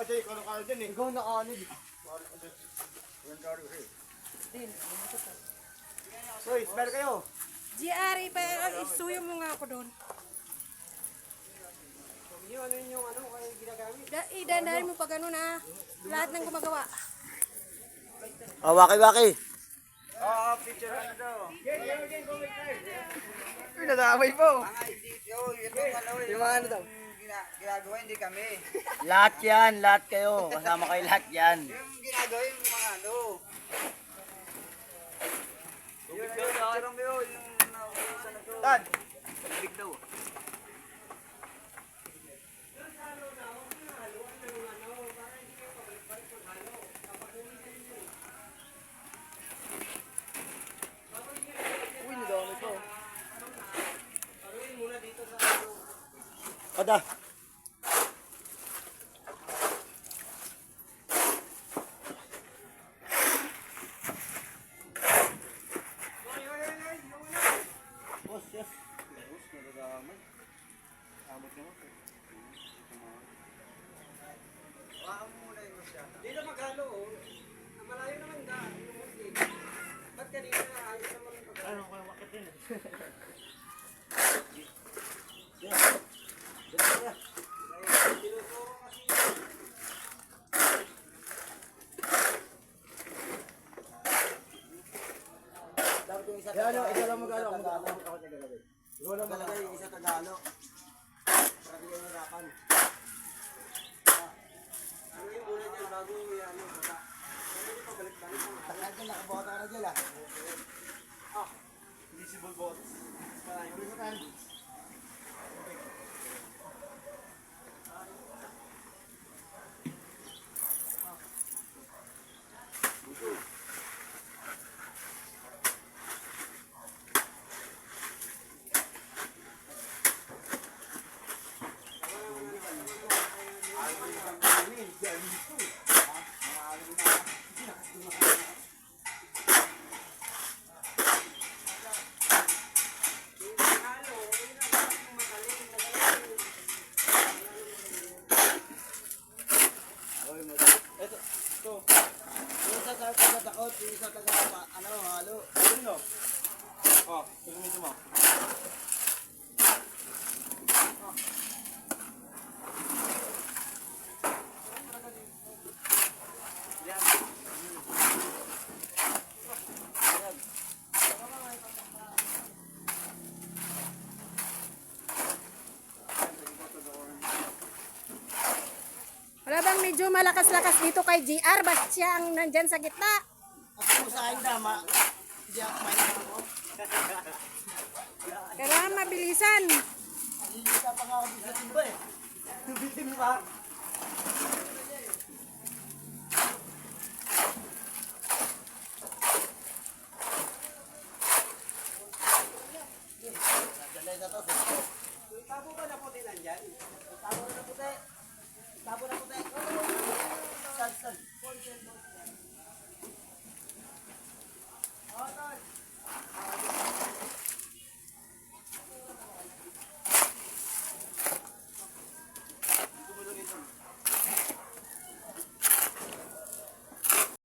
kasi ikaw nakano dyan eh. Ikaw nakano din. Uy, smell kayo. GR, isuyo mo nga ako doon. Yung ano yung ano kaya ginagamit. Idandahin mo pag ano na, lahat ng gumagawa. Oh, waki-waki. Picture ano daw. Uy, nadamay po. Yung mga ano daw. Ginagawa hindi kami. Lahat yan, lahat kayo. Kasama kayo lahat yan. Yung ginagawa yung mga ano. Yung picture mo yun. Yung nauusan na doon. Tan! Big daw. Uy, nadamay po. Kada. Boss, yes. Boss, nadadamay. Amot naman po. Baka mo muna yung masya. Hindi na maghalo oh. Malayo naman da. Ba't kanina ayos naman pag... Ano ko yung wakit din? Dapat yung isa Yan, tagalo. ikaw lang mag-ano. Ikaw lang maglagay yung isa tagalo. Para di kayo hirapan. Ano yung muna dyan bago yan? Taklan ka nakabota ka na dyan ah. Invisible bots. Yung isa taga-takot, yung isa taga-ano, halo. Ano? Oh, susunod mo. Wala bang medyo malakas-lakas dito kay GR? Ba't siya ang nandyan sa gitna? At kung sa akin dama, hindi ako kumain ako. Kailangan mabilisan. Lilita pa nga ako sa timba eh. Tubitin pa. Tabo ba na po din nandyan?